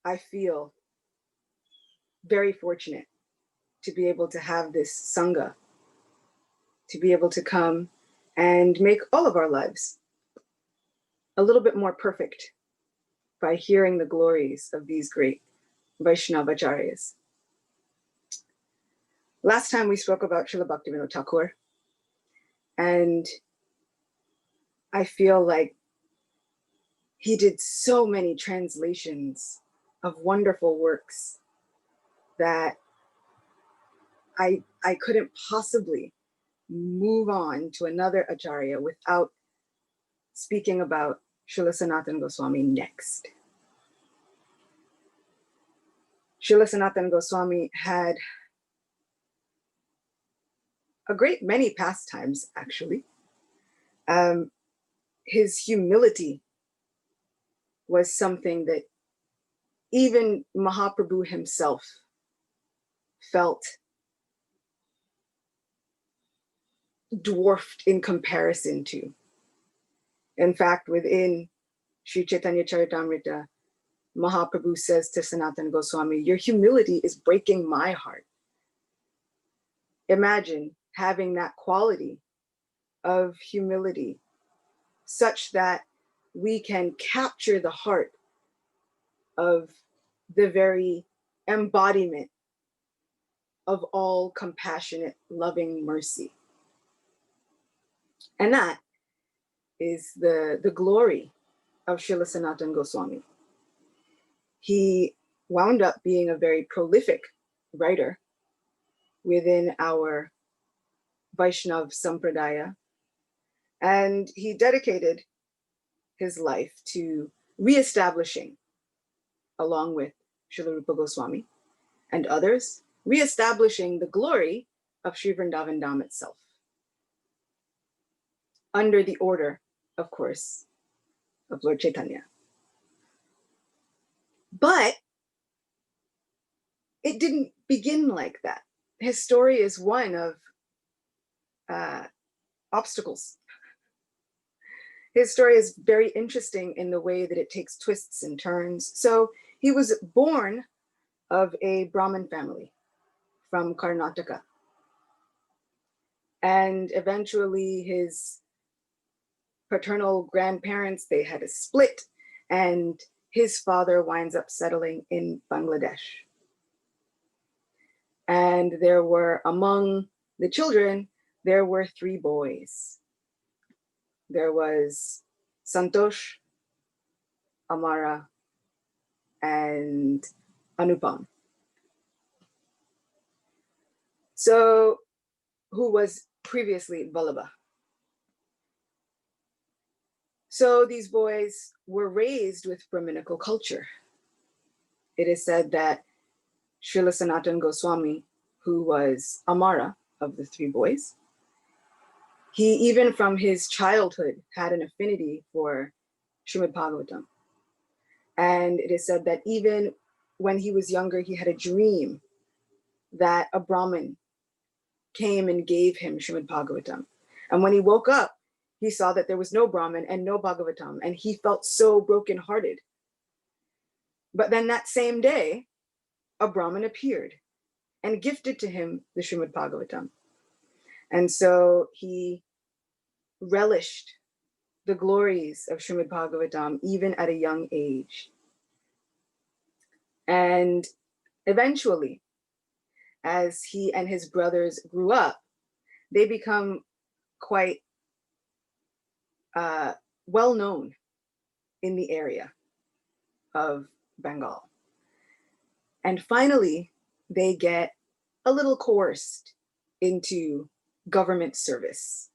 I feel very fortunate to be able to have this Sangha, to be able to come and make all of our lives a little bit more perfect by hearing the glories of these great Vaishnava Acharyas. Last time we spoke about Srila Bhaktivinoda Thakur, and I feel like he did so many translations of wonderful works that I couldn't possibly move on to another Acharya without speaking about Srila Sanatana Goswami next. Srila Sanatana Goswami had a great many pastimes, actually. His humility was something that even Mahaprabhu himself felt dwarfed in comparison to. In fact, within Sri Chaitanya Charitamrita, Mahaprabhu says to Sanatana Goswami, "Your humility is breaking my heart." Imagine having that quality of humility such that we can capture the heart of the very embodiment of all compassionate, loving mercy. And that is the glory of Srila Sanatana Goswami. He wound up being a very prolific writer within our Vaishnava Sampradaya, and he dedicated his life to reestablishing, along with Srila Rupa Goswami and others, reestablishing the glory of Sri Vrindavan Dham itself, under the order, of course, of Lord Chaitanya. But it didn't begin like that. His story is one of obstacles. His story is very interesting in the way that it takes twists and turns. So he was born of a Brahmin family from Karnataka. And eventually his paternal grandparents, they had a split, and his father winds up settling in Bangladesh. And there were, among the children, there were 3 boys. There was Santosh, Amara, and Anupam. So, who was previously Vallabha. So these boys were raised with Brahminical culture. It is said that Srila Sanatana Goswami, who was Amara of the 3 boys, he even from his childhood had an affinity for Srimad Bhagavatam. And it is said that even when he was younger, he had a dream that a Brahmin came and gave him Srimad Bhagavatam. And when he woke up, he saw that there was no Brahmin and no Bhagavatam, and he felt so brokenhearted. But then that same day, a Brahmin appeared and gifted to him the Srimad Bhagavatam. And so he relished the glories of Srimad Bhagavatam even at a young age. And eventually, as he and his brothers grew up, they become quite well known in the area of Bengal. And finally, they get a little coerced into government service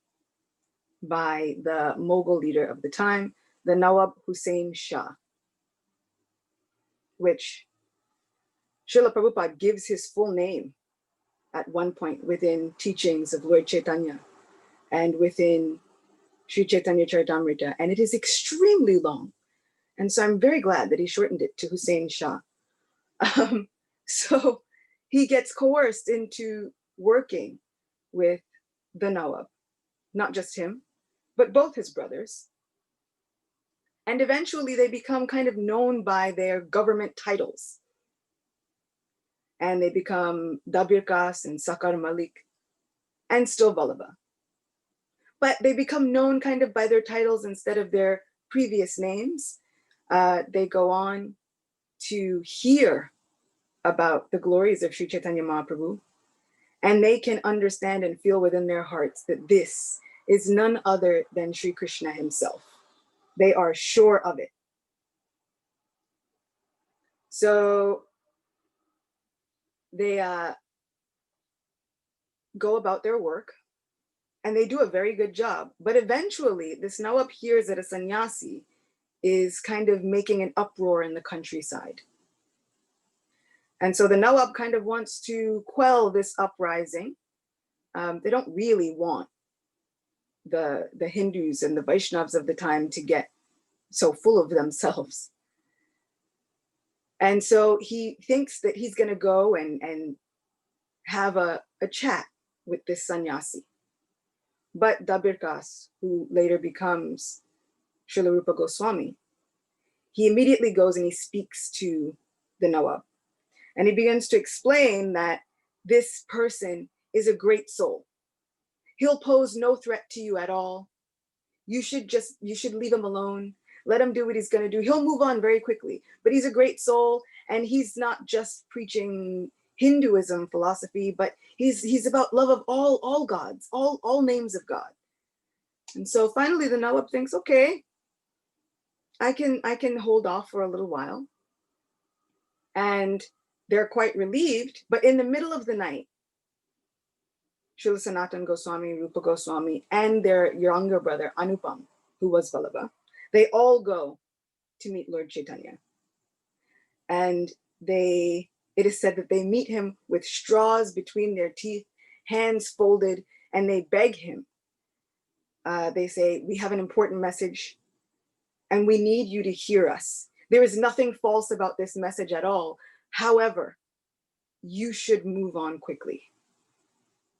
by the Mughal leader of the time, the Nawab Hussain Shah, which Srila Prabhupada gives his full name at one point within teachings of Lord Chaitanya and within Sri Chaitanya Charitamrita, and it is extremely long. And so I'm very glad that he shortened it to Hussain Shah. So he gets coerced into working with the Nawab, not just him, but both his brothers. And eventually they become kind of known by their government titles. And they become Dabirkas and Sakar Malik and still Vallabha. But they become known kind of by their titles instead of their previous names. They go on to hear about the glories of Sri Chaitanya Mahaprabhu, and they can understand and feel within their hearts that this is none other than Sri Krishna himself. They are sure of it. So they go about their work, and they do a very good job. But eventually, this Nawab hears that a sannyasi is kind of making an uproar in the countryside. And so the Nawab kind of wants to quell this uprising. They don't really want the Hindus and the Vaishnavas of the time to get so full of themselves. And so he thinks that he's going to go and have a chat with this sannyasi. But Dabirkas, who later becomes Srila Rupa Goswami, he immediately goes and he speaks to the Nawab. And he begins to explain that this person is a great soul. He'll pose no threat to you at all. You should leave him alone. Let him do what he's going to do. He'll move on very quickly, but he's a great soul, and he's not just preaching Hinduism philosophy, but he's about love of all gods, all names of God. And so finally the Nawab thinks, okay, I can hold off for a little while. And they're quite relieved, but in the middle of the night, Srila Sanatana Goswami, Rupa Goswami, and their younger brother, Anupam, who was Vallabha, they all go to meet Lord Chaitanya. And it is said that they meet him with straws between their teeth, hands folded, and they beg him. They say, we have an important message, and we need you to hear us. There is nothing false about this message at all. However, you should move on quickly.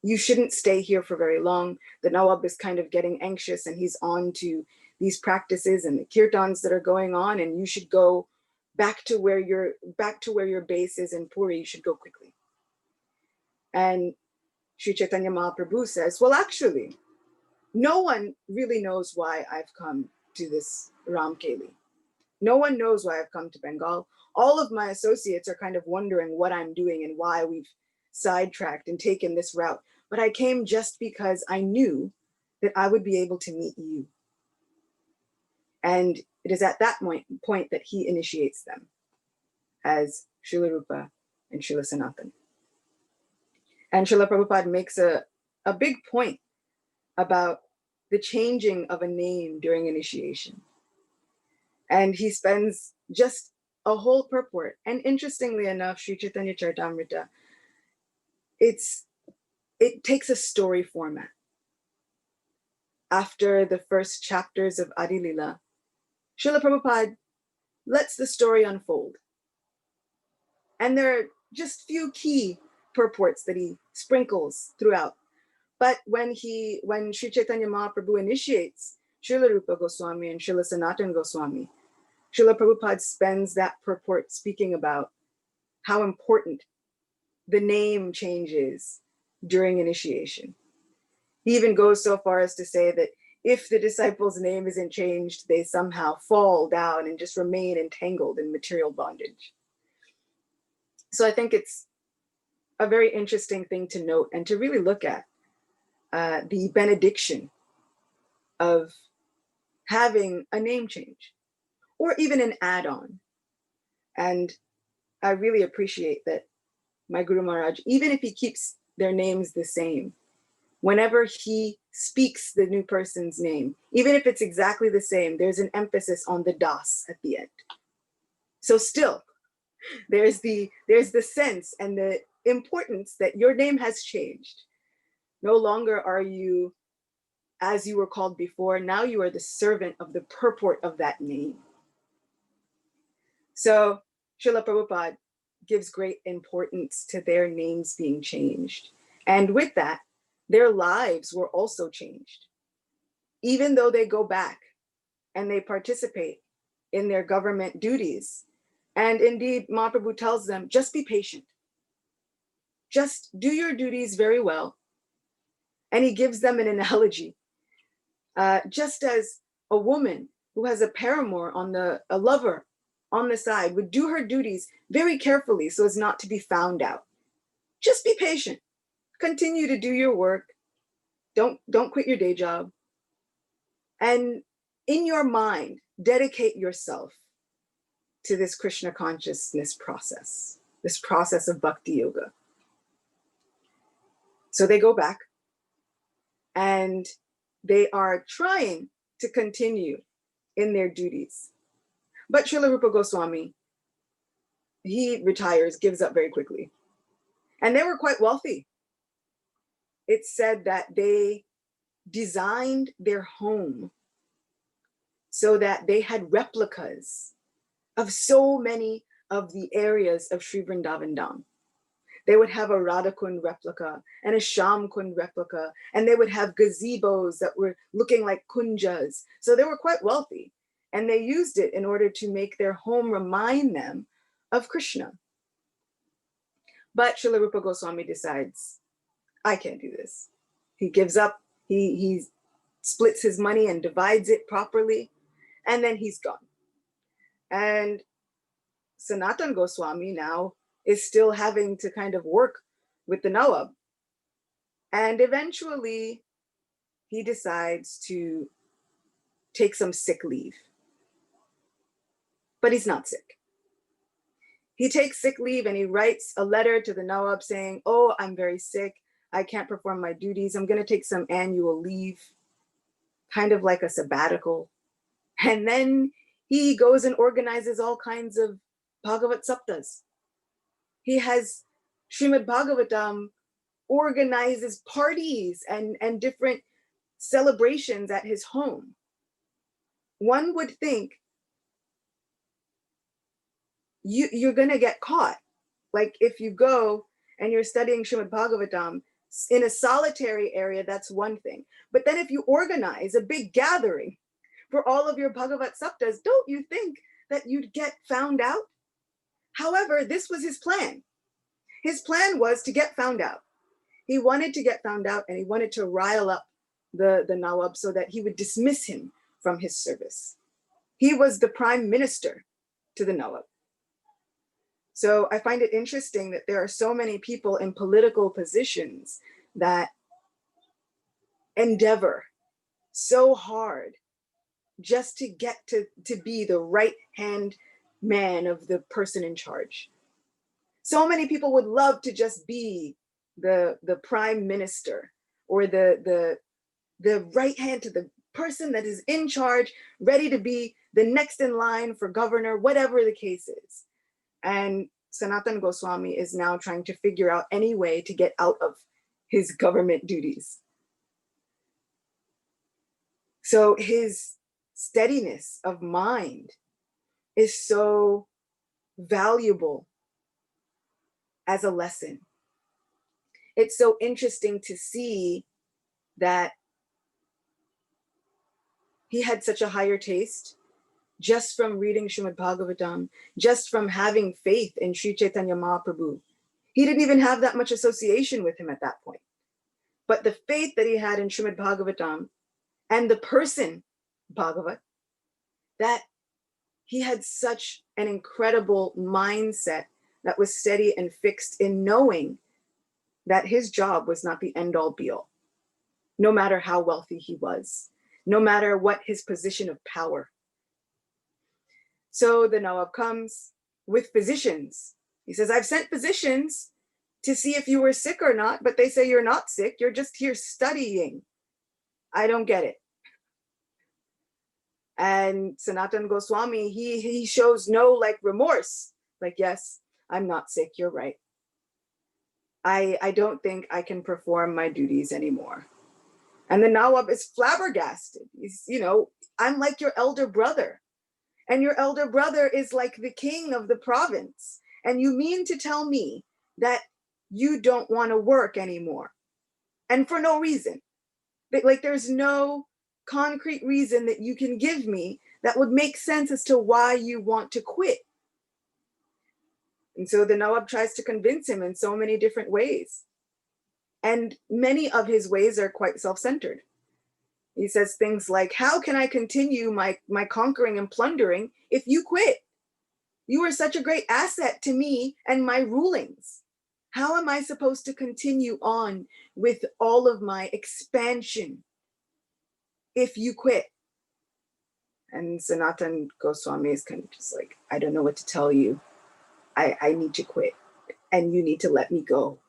You shouldn't stay here for very long. The Nawab is kind of getting anxious, and he's on to these practices and the kirtans that are going on, and you should go back to where your base is in Puri. You should go quickly. And Sri Chaitanya Mahaprabhu says, well, actually, no one really knows why I've come to this Ramkeli. No one knows why I've come to Bengal. All of my associates are kind of wondering what I'm doing and why we've sidetracked and taken this route. But I came just because I knew that I would be able to meet you. And it is at that point that he initiates them as Srila Rupa and Srila Sanatana. And Srila Prabhupada makes a big point about the changing of a name during initiation. And he spends just a whole purport. And interestingly enough, Sri Chaitanya Charitamrita, it takes a story format. After the first chapters of Adi Lila, Srila Prabhupada lets the story unfold. And there are just few key purports that he sprinkles throughout. But when Sri Chaitanya Mahaprabhu initiates Srila Rupa Goswami and Srila Sanatana Goswami, Srila Prabhupada spends that purport speaking about how important the name changes during initiation. He even goes so far as to say that if the disciple's name isn't changed, they somehow fall down and just remain entangled in material bondage. So I think it's a very interesting thing to note and to really look at the benediction of having a name change or even an add-on. And I really appreciate that my Guru Maharaj, even if he keeps their names the same, whenever he speaks the new person's name, even if it's exactly the same, there's an emphasis on the das at the end. So still, there's the sense and the importance that your name has changed. No longer are you as you were called before. Now you are the servant of the purport of that name. So Srila Prabhupada gives great importance to their names being changed. And with that, their lives were also changed. Even though they go back and they participate in their government duties. And indeed, Mahaprabhu tells them, just be patient. Just do your duties very well. And he gives them an analogy. Just as a woman who has a paramour a lover on the side would do her duties very carefully so as not to be found out. Just be patient. Continue to do your work. Don't quit your day job. And in your mind, dedicate yourself to this Krishna consciousness process, this process of bhakti yoga. So they go back and they are trying to continue in their duties. But Srila Rupa Goswami, he retires, gives up very quickly. And they were quite wealthy. It's said that they designed their home so that they had replicas of so many of the areas of Sri Vrindavan Dham. They would have a Radhakund replica and a Shamkund replica, and they would have gazebos that were looking like kunjas. So they were quite wealthy, and they used it in order to make their home remind them of Krishna. But Srila Rupa Goswami decides, I can't do this. He gives up, he splits his money and divides it properly, and then he's gone. And Sanatana Goswami now is still having to kind of work with the Nawab. And eventually he decides to take some sick leave. But he's not sick. He takes sick leave and he writes a letter to the Nawab saying, oh, I'm very sick. I can't perform my duties. I'm going to take some annual leave, kind of like a sabbatical. And then he goes and organizes all kinds of Bhagavat Saptas. He has Srimad Bhagavatam organizes parties and different celebrations at his home. One would think you're going to get caught. Like if you go and you're studying Srimad Bhagavatam in a solitary area, that's one thing. But then if you organize a big gathering for all of your Bhagavat Saptas, don't you think that you'd get found out? However, this was his plan. His plan was to get found out. He wanted to get found out and he wanted to rile up the Nawab so that he would dismiss him from his service. He was the prime minister to the Nawab. So I find it interesting that there are so many people in political positions that endeavor so hard just to get to be the right-hand man of the person in charge. So many people would love to just be the prime minister or the right hand to the person that is in charge, ready to be the next in line for governor, whatever the case is. And Sanatana Goswami is now trying to figure out any way to get out of his government duties. So his steadiness of mind is so valuable as a lesson. It's so interesting to see that he had such a higher taste just from reading Srimad Bhagavatam, just from having faith in Sri Chaitanya Mahaprabhu. He didn't even have that much association with him at that point. But the faith that he had in Srimad Bhagavatam and the person Bhagavat, that he had such an incredible mindset that was steady and fixed in knowing that his job was not the end all be all, no matter how wealthy he was, no matter what his position of power. So the Nawab comes with physicians. He says, I've sent physicians to see if you were sick or not, but they say you're not sick. You're just here studying. I don't get it. And Sanatana Goswami, he shows no like remorse. Like, yes, I'm not sick. You're right. I don't think I can perform my duties anymore. And the Nawab is flabbergasted. He's, I'm like your elder brother. And your elder brother is like the king of the province. And you mean to tell me that you don't want to work anymore? And for no reason. Like there's no concrete reason that you can give me that would make sense as to why you want to quit. And so the Nawab tries to convince him in so many different ways. And many of his ways are quite self-centered. He says things like, how can I continue my conquering and plundering if you quit? You are such a great asset to me and my rulings. How am I supposed to continue on with all of my expansion if you quit? And Sanatana Goswami is kind of just like, I don't know what to tell you. I need to quit and you need to let me go.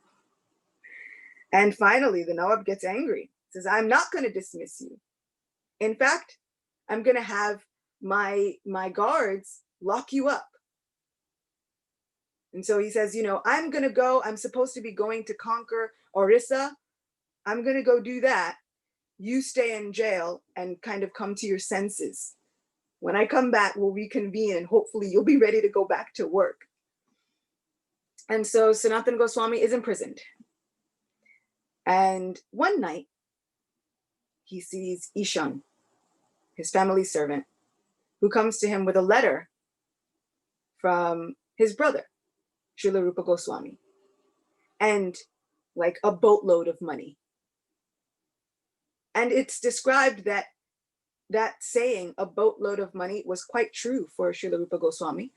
And finally, the Nawab gets angry. Says, I'm not going to dismiss you. In fact, I'm going to have my guards lock you up. And so he says, you know, I'm going to go. I'm supposed to be going to conquer Orissa. I'm going to go do that. You stay in jail and kind of come to your senses. When I come back, we'll reconvene and hopefully you'll be ready to go back to work. And so Sanatana Goswami is imprisoned. And one night, he sees Ishan, his family servant, who comes to him with a letter from his brother, Srila Rupa Goswami, and like a boatload of money. And it's described that that saying, a boatload of money, was quite true for Srila Rupa Goswami.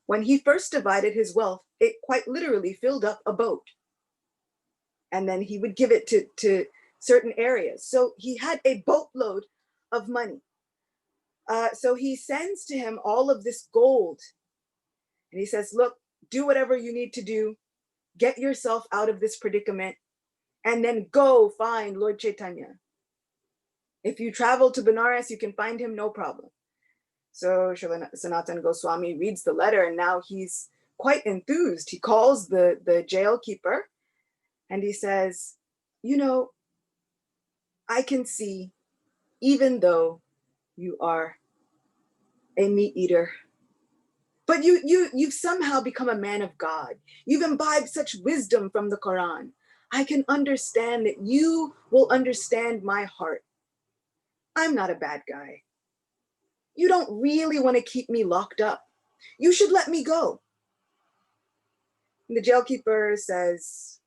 When he first divided his wealth, it quite literally filled up a boat. And then he would give it to certain areas. So he had a boatload of money. So he sends to him all of this gold. And he says, look, do whatever you need to do. Get yourself out of this predicament. And then go find Lord Chaitanya. If you travel to Benares, you can find him, no problem. So Srila Sanatana Goswami reads the letter and now he's quite enthused. He calls the jail keeper and he says, you know, I can see, even though you are a meat eater, but you've somehow become a man of God. You've imbibed such wisdom from the Quran. I can understand that you will understand my heart. I'm not a bad guy. You don't really want to keep me locked up. You should let me go. And the jailkeeper says,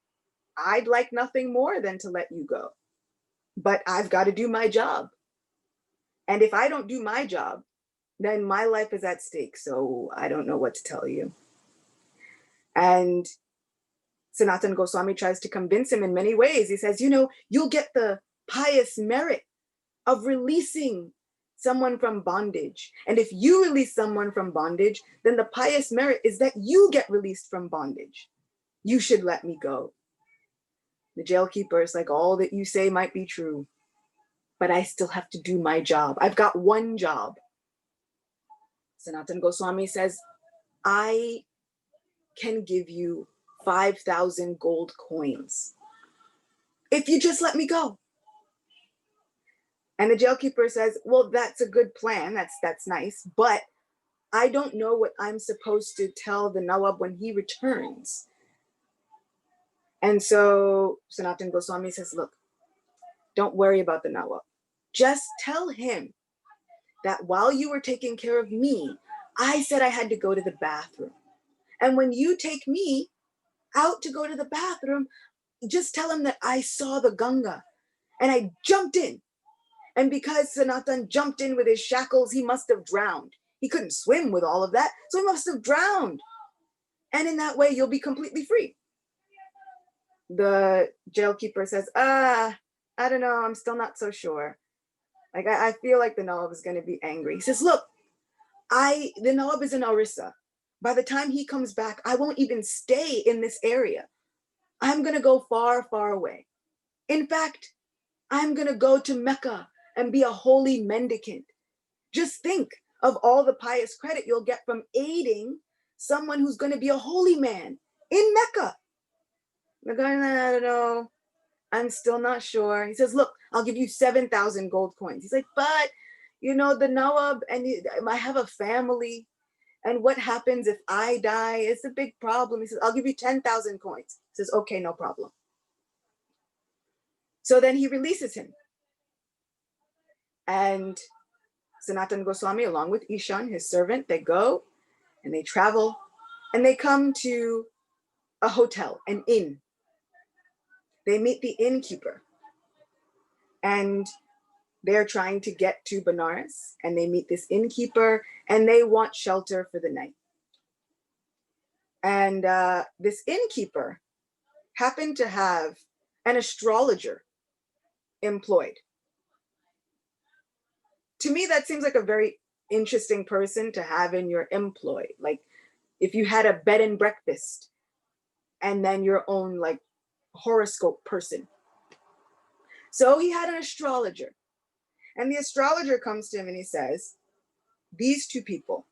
I'd like nothing more than to let you go, but I've got to do my job. And if I don't do my job, then my life is at stake. So I don't know what to tell you. And Sanatana Goswami tries to convince him in many ways. He says, you know, you'll get the pious merit of releasing someone from bondage. And if you release someone from bondage, then the pious merit is that you get released from bondage. You should let me go. The jailkeeper is like, all that you say might be true, but I still have to do my job. I've got one job. Sanatana Goswami says, I can give you 5,000 gold coins if you just let me go. And the jailkeeper says, well, that's a good plan. That's nice, but I don't know what I'm supposed to tell the Nawab when he returns. And so Sanatana Goswami says, look, don't worry about the Nawab. Just tell him that while you were taking care of me, I said I had to go to the bathroom. And when you take me out to go to the bathroom, just tell him that I saw the Ganga and I jumped in. And because Sanatan jumped in with his shackles, he must have drowned. He couldn't swim with all of that, so he must have drowned. And in that way, you'll be completely free. The jailkeeper says, I don't know, I'm still not so sure. Like, I feel like the Nawab is going to be angry. He says, look, the Nawab is in Orissa. By the time he comes back, I won't even stay in this area. I'm going to go far, far away. In fact, I'm going to go to Mecca and be a holy mendicant. Just think of all the pious credit you'll get from aiding someone who's going to be a holy man in Mecca. The guy, I don't know. I'm still not sure. He says, look, I'll give you 7,000 gold coins. He's like, but, you know, the Nawab, and I have a family. And what happens if I die? It's a big problem. He says, I'll give you 10,000 coins. He says, okay, no problem. So then he releases him. And Sanatana Goswami, along with Ishan, his servant, they go and they travel and they come to a hotel, an inn. They meet the innkeeper and they're trying to get to Benares, and they meet this innkeeper and they want shelter for the night. And this innkeeper happened to have an astrologer employed. To me, that seems like a very interesting person to have in your employ. Like if you had a bed and breakfast and then your own like horoscope person. So he had an astrologer, and the astrologer comes to him and he says, these two people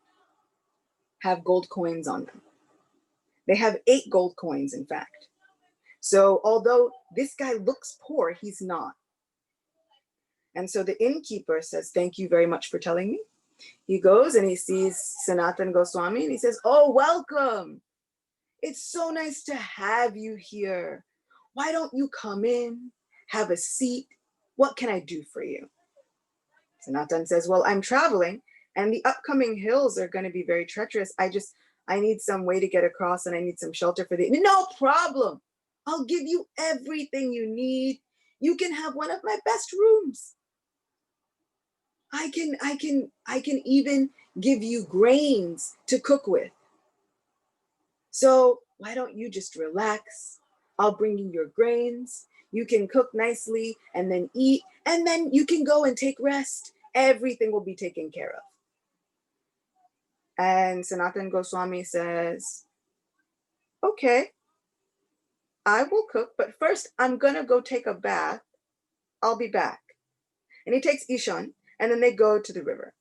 have gold coins on them. They have 8 gold coins, in fact. So although this guy looks poor, he's not. And so the innkeeper says, thank you very much for telling me. He goes and he sees Sanatana Goswami and he says, oh, welcome. It's so nice to have you here. Why don't you come in, have a seat? What can I do for you? Sanatana says, well, I'm traveling and the upcoming hills are going to be very treacherous. I need some way to get across and I need some shelter for the, no problem. I'll give you everything you need. You can have one of my best rooms. I can even give you grains to cook with. So why don't you just relax? I'll bring you your grains. You can cook nicely and then eat, and then you can go and take rest. Everything will be taken care of. And Sanatana Goswami says, okay, I will cook, but first I'm gonna go take a bath. I'll be back. And he takes Ishan, and then they go to the river.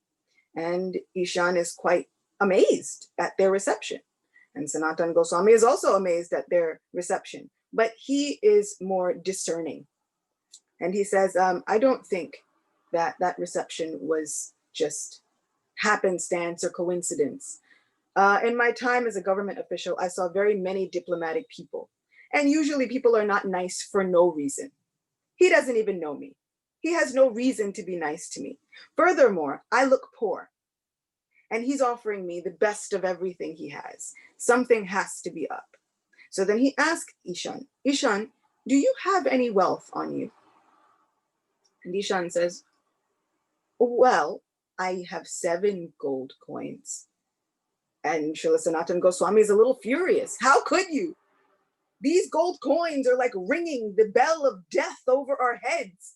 And Ishan is quite amazed at their reception. And Sanatana Goswami is also amazed at their reception, but he is more discerning. And he says, I don't think that that reception was just happenstance or coincidence. In my time as a government official, I saw very many diplomatic people. And usually people are not nice for no reason. He doesn't even know me. He has no reason to be nice to me. Furthermore, I look poor. And he's offering me the best of everything he has. Something has to be up. So then he asked Ishan, Ishan, do you have any wealth on you? And Ishan says, well, I have 7 gold coins. And Srila Sanatana Goswami is a little furious. How could you? These gold coins are like ringing the bell of death over our heads.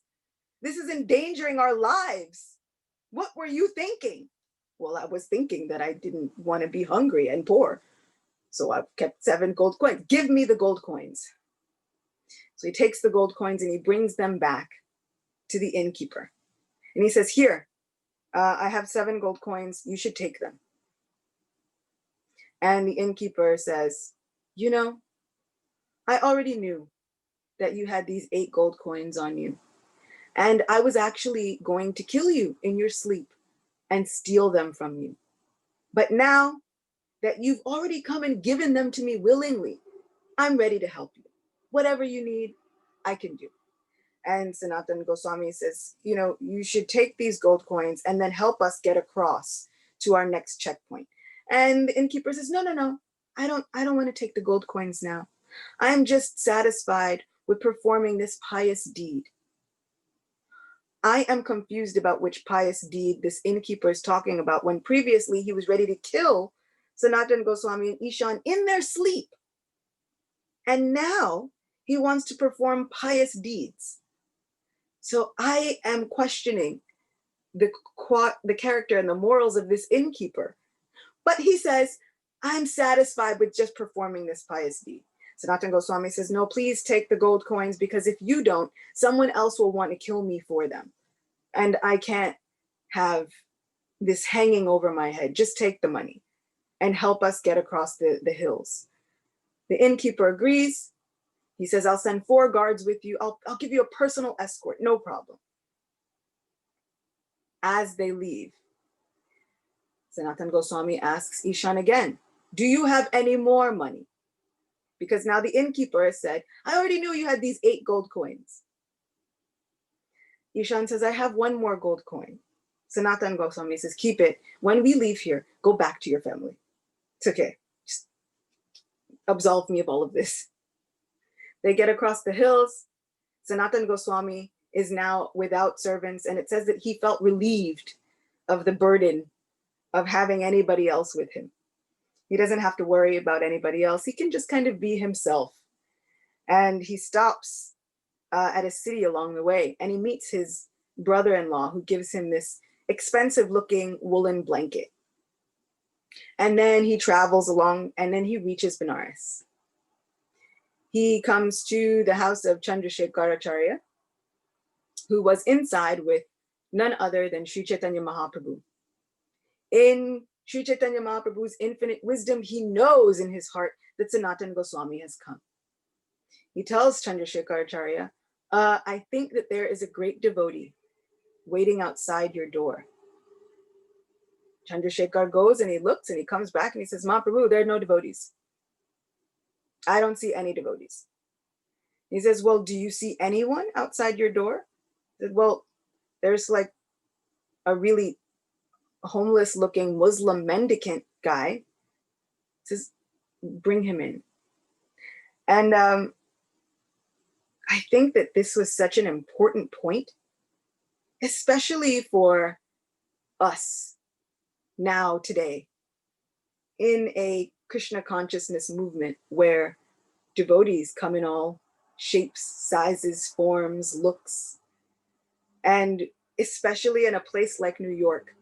This is endangering our lives. What were you thinking? Well, I was thinking that I didn't want to be hungry and poor. So I've kept 7 gold coins. Give me the gold coins. So he takes the gold coins and he brings them back to the innkeeper. And he says, here, I have 7 gold coins. You should take them. And the innkeeper says, you know, I already knew that you had these 8 gold coins on you. And I was actually going to kill you in your sleep and steal them from you. But now that you've already come and given them to me willingly, I'm ready to help you. Whatever you need, I can do. And Sanatana Goswami says, you know, you should take these gold coins and then help us get across to our next checkpoint. And the innkeeper says, no, I don't want to take the gold coins now. I'm just satisfied with performing this pious deed. I am confused about which pious deed this innkeeper is talking about, when previously he was ready to kill Sanatana Goswami and Ishan in their sleep. And now he wants to perform pious deeds. So I am questioning the character and the morals of this innkeeper. But he says, I'm satisfied with just performing this pious deed. Sanatana Goswami says, no, please take the gold coins, because if you don't, someone else will want to kill me for them. And I can't have this hanging over my head. Just take the money and help us get across the hills. The innkeeper agrees. He says, I'll send 4 guards with you. I'll give you a personal escort, no problem. As they leave, Sanatana Goswami asks Ishan again, do you have any more money? Because now the innkeeper has said, I already knew you had these 8 gold coins. Ishan says, I have 1 more gold coin. Sanatana Goswami says, keep it. When we leave here, go back to your family. It's okay. Just absolve me of all of this. They get across the hills. Sanatana Goswami is now without servants, and it says that he felt relieved of the burden of having anybody else with him. He doesn't have to worry about anybody else. He can just kind of be himself. And he stops at a city along the way, and he meets his brother-in-law, who gives him this expensive-looking woolen blanket. And then he travels along, and then he reaches Benares. He comes to the house of Chandrasekhar Acharya, who was inside with none other than Sri Chaitanya Mahaprabhu. In Sri Chaitanya Mahaprabhu's infinite wisdom, he knows in his heart that Sanatana Goswami has come. He tells Chandrasekhar Acharya, I think that there is a great devotee waiting outside your door. Chandrasekhar goes and he looks and he comes back and he says, Mahaprabhu, there are no devotees. I don't see any devotees. He says, well, do you see anyone outside your door? He said, well, there's like a really homeless looking Muslim mendicant guy. He says, bring him in. And I think that this was such an important point, especially for us now today in a Krishna consciousness movement where devotees come in all shapes, sizes, forms, looks, and especially in a place like New York,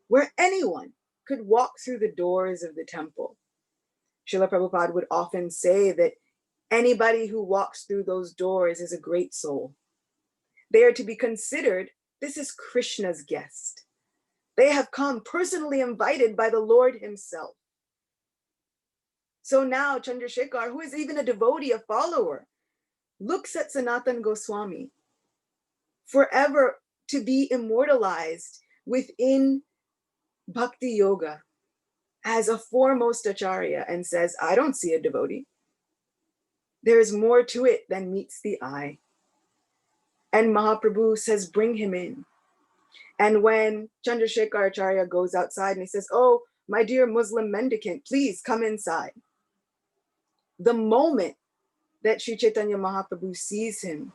where anyone could walk through the doors of the temple. Srila Prabhupada would often say that anybody who walks through those doors is a great soul. They are to be considered, this is Krishna's guest. They have come personally invited by the Lord himself. So now Chandrasekhar, who is even a devotee, a follower, looks at Sanatana Goswami forever to be immortalized within Bhakti Yoga as a foremost Acharya and says, I don't see a devotee. There is more to it than meets the eye. And Mahaprabhu says, bring him in. And when Chandrasekhar Acharya goes outside and he says, oh, my dear Muslim mendicant, please come inside. The moment that Sri Chaitanya Mahaprabhu sees him,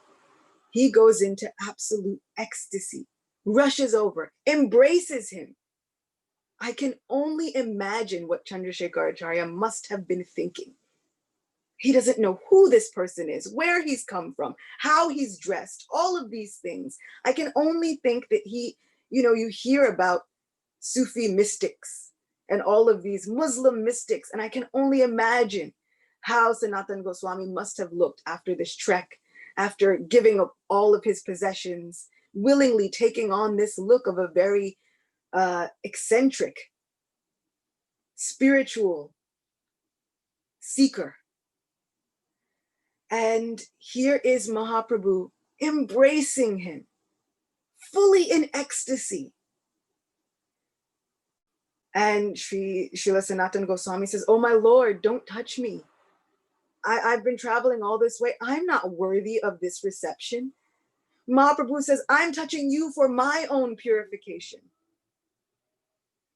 he goes into absolute ecstasy, rushes over, embraces him. I can only imagine what Chandrasekhar Acharya must have been thinking. He doesn't know who this person is, where he's come from, how he's dressed, all of these things. I can only think that he, you hear about Sufi mystics and all of these Muslim mystics, and I can only imagine how Sanatana Goswami must have looked after this trek, after giving up all of his possessions, willingly taking on this look of a very eccentric, spiritual seeker. And here is Mahaprabhu embracing him, fully in ecstasy. And Srila Sanatana Goswami says, oh my Lord, don't touch me. I've been traveling all this way. I'm not worthy of this reception. Mahaprabhu says, I'm touching you for my own purification.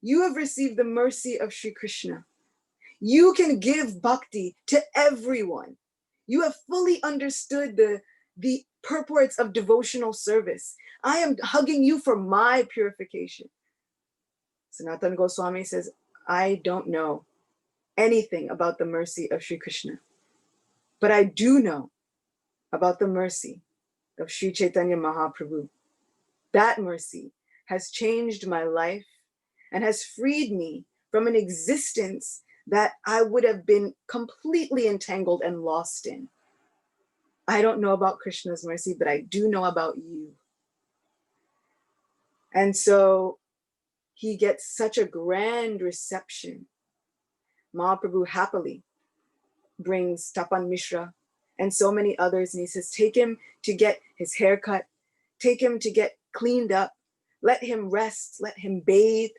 You have received the mercy of Sri Krishna. You can give bhakti to everyone. You have fully understood the purports of devotional service. I am hugging you for my purification. Sanatana Goswami says, I don't know anything about the mercy of Sri Krishna, but I do know about the mercy of Sri Chaitanya Mahaprabhu. That mercy has changed my life and has freed me from an existence that I would have been completely entangled and lost in. I don't know about Krishna's mercy, but I do know about you. And so he gets such a grand reception. Mahaprabhu happily brings Tapan Mishra and so many others, and he says, take him to get his hair cut, take him to get cleaned up, let him rest, let him bathe.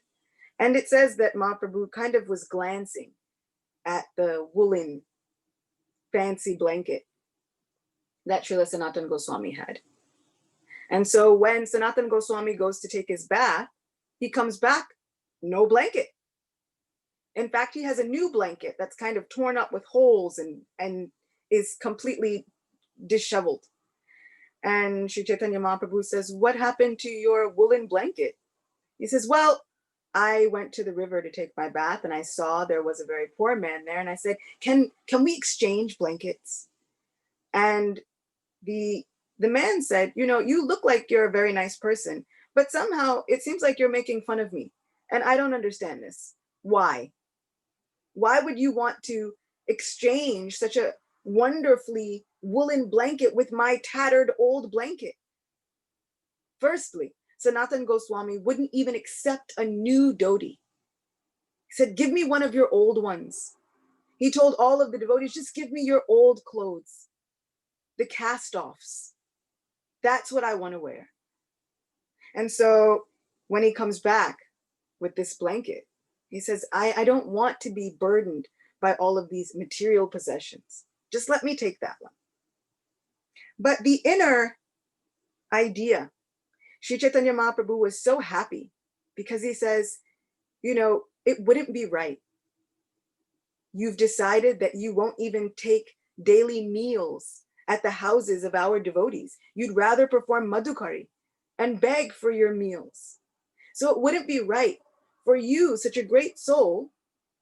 And it says that Mahaprabhu kind of was glancing at the woolen fancy blanket that Srila Sanatana Goswami had. And so when Sanatana Goswami goes to take his bath, He comes back, no blanket. In fact, he has a new blanket that's kind of torn up with holes and is completely disheveled. And Sri Chaitanya Mahaprabhu says, what happened to your woolen blanket? He says, well, I went to the river to take my bath and I saw there was a very poor man there. And I said, can we exchange blankets? And the man said, you look like you're a very nice person, but somehow it seems like you're making fun of me. And I don't understand this. Why? Why would you want to exchange such a wonderfully woolen blanket with my tattered old blanket? Firstly, Sanatana Goswami wouldn't even accept a new dhoti. He said, give me one of your old ones. He told all of the devotees, just give me your old clothes, the cast-offs. That's what I want to wear. And so when he comes back with this blanket, he says, I don't want to be burdened by all of these material possessions. Just let me take that one. But the inner idea, Sri Chaitanya Mahaprabhu was so happy because he says, it wouldn't be right. You've decided that you won't even take daily meals at the houses of our devotees. You'd rather perform madhukari and beg for your meals. So it wouldn't be right for you, such a great soul,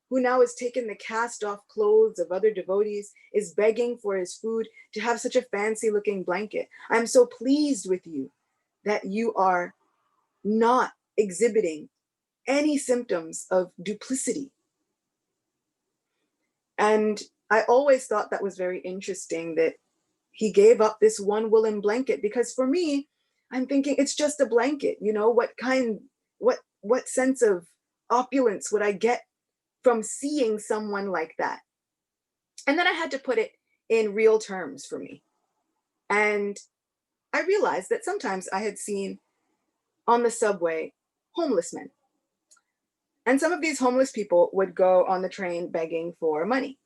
who now has taken the cast-off clothes of other devotees, is begging for his food, to have such a fancy-looking blanket. I'm so pleased with you that you are not exhibiting any symptoms of duplicity. And I always thought that was very interesting that he gave up this one woolen blanket, because for me, I'm thinking it's just a blanket. What sense of opulence would I get from seeing someone like that? And then I had to put it in real terms for me. And I realized that sometimes I had seen on the subway homeless men. And some of these homeless people would go on the train begging for money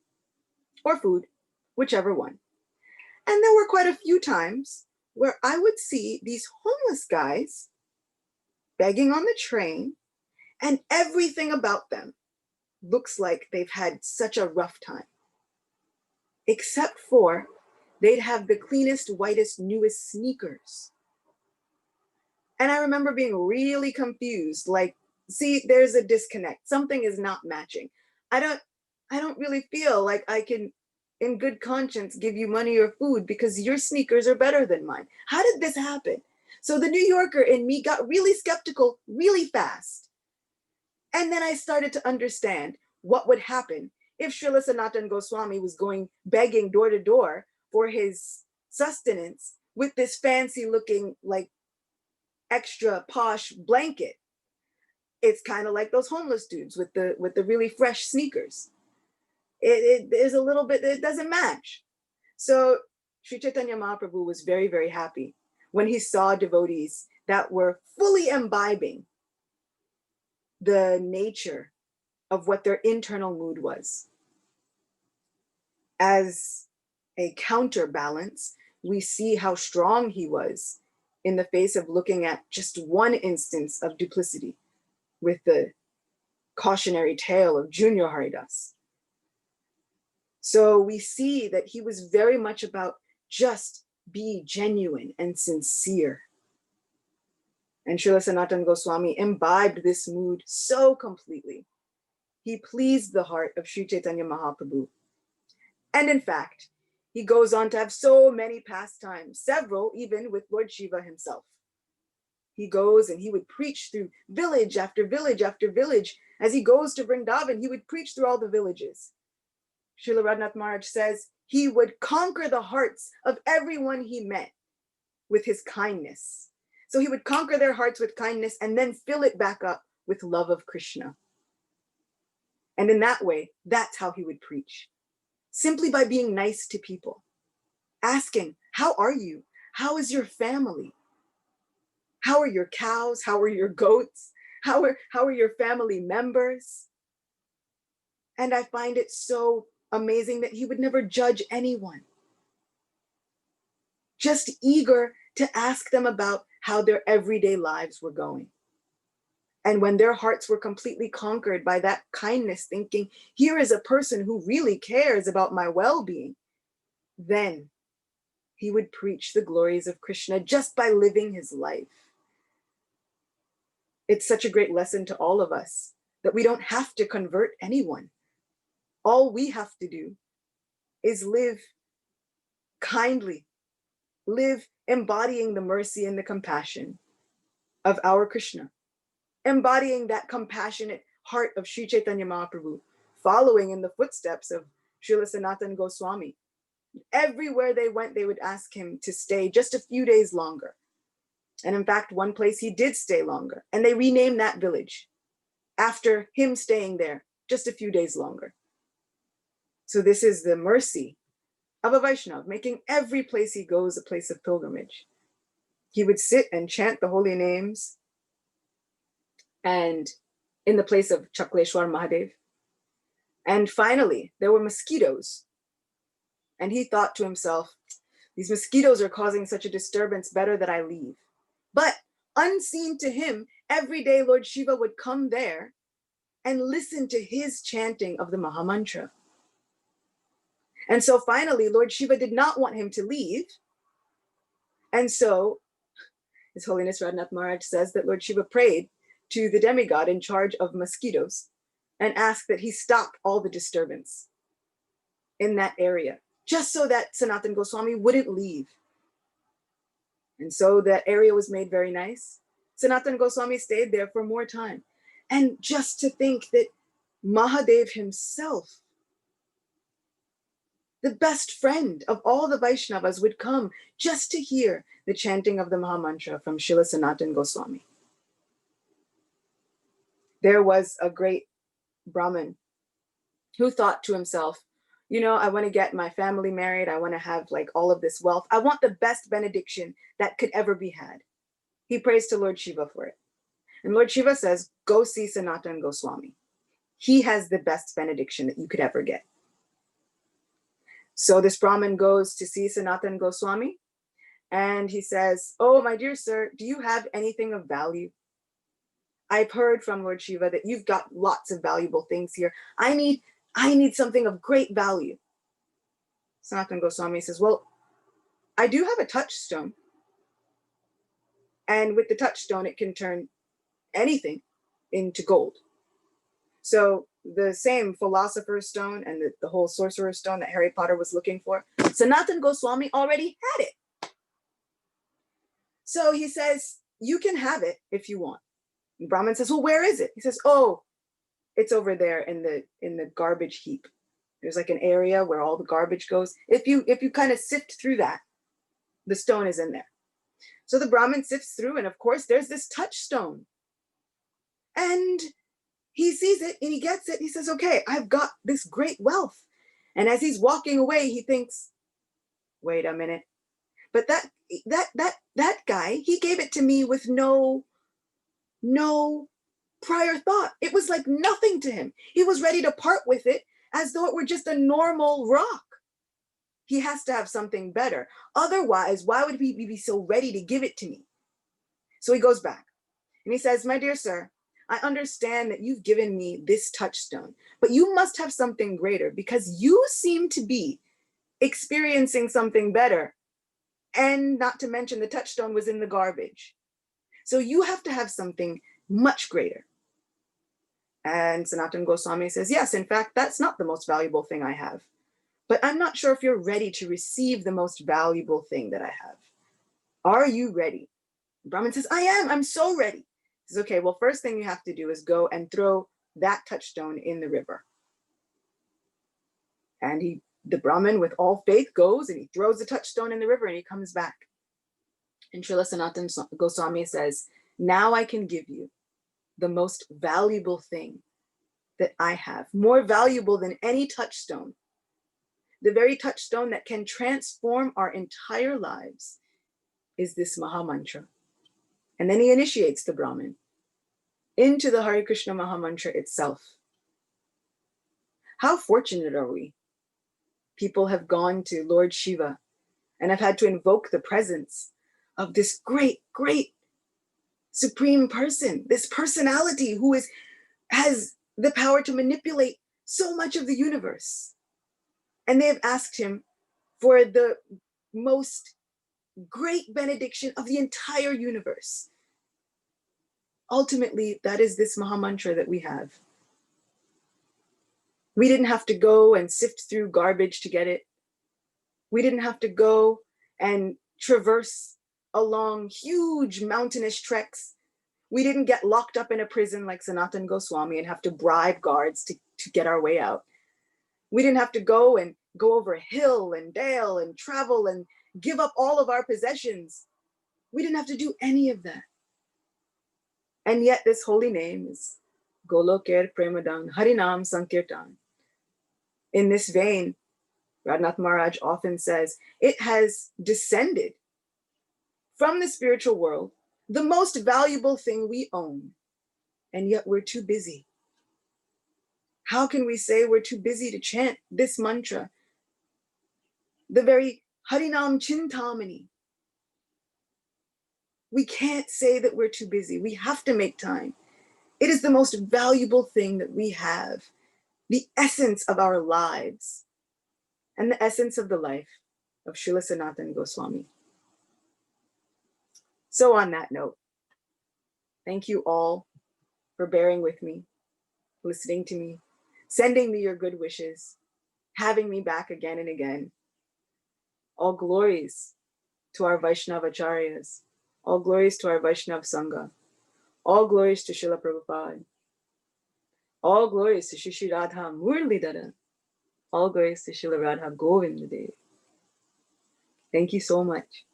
or food, whichever one. And there were quite a few times where I would see these homeless guys begging on the train, and everything about them looks like they've had such a rough time. Except for they'd have the cleanest, whitest, newest sneakers. And I remember being really confused, like, see, there's a disconnect. Something is not matching. I don't really feel like I can, in good conscience, give you money or food because your sneakers are better than mine. How did this happen? So the New Yorker in me got really skeptical really fast. And then I started to understand what would happen if Srila Sanatana Goswami was going begging door to door for his sustenance with this fancy looking, like, extra posh blanket. It's kind of like those homeless dudes with the really fresh sneakers. It is a little bit, it doesn't match. So Sri Chaitanya Mahaprabhu was very, very happy when he saw devotees that were fully imbibing the nature of what their internal mood was. As a counterbalance, we see how strong he was in the face of looking at just one instance of duplicity with the cautionary tale of Junior Haridas. So we see that he was very much about just be genuine and sincere. And Srila Sanatana Goswami imbibed this mood so completely. He pleased the heart of Sri Chaitanya Mahaprabhu. And in fact, he goes on to have so many pastimes, several even with Lord Shiva himself. He goes and he would preach through village after village after village. As he goes to Vrindavan, he would preach through all the villages. Srila Radhanath Maharaj says he would conquer the hearts of everyone he met with his kindness. So he would conquer their hearts with kindness and then fill it back up with love of Krishna. And in that way, that's how he would preach. Simply by being nice to people, asking, how are you? How is your family? How are your cows? How are your goats? How are your family members? And I find it so amazing that he would never judge anyone. Just eager to ask them about how their everyday lives were going. And when their hearts were completely conquered by that kindness, thinking, here is a person who really cares about my well-being, then he would preach the glories of Krishna just by living his life. It's such a great lesson to all of us that we don't have to convert anyone. All we have to do is live kindly, live embodying the mercy and the compassion of our Krishna, embodying that compassionate heart of Sri Chaitanya Mahaprabhu, following in the footsteps of Srila Sanatana Goswami. Everywhere they went, they would ask him to stay just a few days longer. And in fact, one place he did stay longer, and they renamed that village after him staying there just a few days longer. So this is the mercy of a Vaishnava, making every place he goes a place of pilgrimage. He would sit and chant the holy names, and in the place of Chakleshwar Mahadev. And finally, there were mosquitoes. And he thought to himself, these mosquitoes are causing such a disturbance, better that I leave. But unseen to him, every day Lord Shiva would come there and listen to his chanting of the Mahamantra. And so finally, Lord Shiva did not want him to leave. And so His Holiness Radhanath Maharaj says that Lord Shiva prayed to the demigod in charge of mosquitoes and asked that he stop all the disturbance in that area, just so that Sanatana Goswami wouldn't leave. And so that area was made very nice. Sanatana Goswami stayed there for more time. And just to think that Mahadev himself, the best friend of all the Vaishnavas, would come just to hear the chanting of the Mahamantra from Srila Sanatana Goswami. There was a great Brahmin who thought to himself, you know, I want to get my family married. I want to have like all of this wealth. I want the best benediction that could ever be had. He prays to Lord Shiva for it. And Lord Shiva says, go see Sanatana Goswami. He has the best benediction that you could ever get. So this Brahmin goes to see Sanatana Goswami, and he says, oh, my dear sir, do you have anything of value? I've heard from Lord Shiva that you've got lots of valuable things here. I need something of great value. Sanatana Goswami says, well, I do have a touchstone. And with the touchstone, it can turn anything into gold. So the same philosopher's stone and the whole sorcerer's stone that Harry Potter was looking for, Sanatana Goswami already had it. So he says, you can have it if you want. And Brahman says, well, where is it? He says, oh, it's over there in the garbage heap. There's like an area where all the garbage goes. If you kind of sift through that, the stone is in there. So the Brahmin sifts through, and of course there's this touchstone. And he sees it and he gets it. He says, okay, I've got this great wealth. And as he's walking away, he thinks, wait a minute. But that guy, he gave it to me with no prior thought. It was like nothing to him. He was ready to part with it as though it were just a normal rock. He has to have something better. Otherwise, why would he be so ready to give it to me? So he goes back and he says, my dear sir, I understand that you've given me this touchstone, but you must have something greater because you seem to be experiencing something better. And not to mention the touchstone was in the garbage. So you have to have something much greater. And Sanatana Goswami says, yes, in fact, that's not the most valuable thing I have. But I'm not sure if you're ready to receive the most valuable thing that I have. Are you ready? Brahman says, I am. I'm so ready. He says, okay, well, first thing you have to do is go and throw that touchstone in the river. And the Brahmin, with all faith, goes and he throws the touchstone in the river and he comes back. And Srila Sanatana Goswami says, now I can give you the most valuable thing that I have, more valuable than any touchstone. The very touchstone that can transform our entire lives is this Mahamantra. And then he initiates the Brahmin into the Hare Krishna Mahamantra itself. How fortunate are we? People have gone to Lord Shiva and have had to invoke the presence of this great, great supreme person, this personality who has the power to manipulate so much of the universe. And they have asked him for the most great benediction of the entire universe. Ultimately, that is this Mahamantra that we have. We didn't have to go and sift through garbage to get it. We didn't have to go and traverse along huge mountainous treks. We didn't get locked up in a prison like Sanatana Goswami and have to bribe guards to get our way out. We didn't have to go over hill and dale and travel and give up all of our possessions. We didn't have to do any of that. And yet this holy name is Goloker Premadan Harinam Sankirtan. In this vein, Radhanath Maharaj often says, it has descended from the spiritual world, the most valuable thing we own, and yet we're too busy. How can we say we're too busy to chant this mantra? The very Harinam Chintamani. We can't say that we're too busy. We have to make time. It is the most valuable thing that we have, the essence of our lives, and the essence of the life of Srila Sanatana Goswami. So on that note, thank you all for bearing with me, listening to me, sending me your good wishes, having me back again and again. All glories to our Vaishnava Acharyas. All glories to our Vaishnava Sangha. All glories to Srila Prabhupada. All glories to Shri Radha Murlidhara. All glories to Srila Radha Govinda Devi. Thank you so much.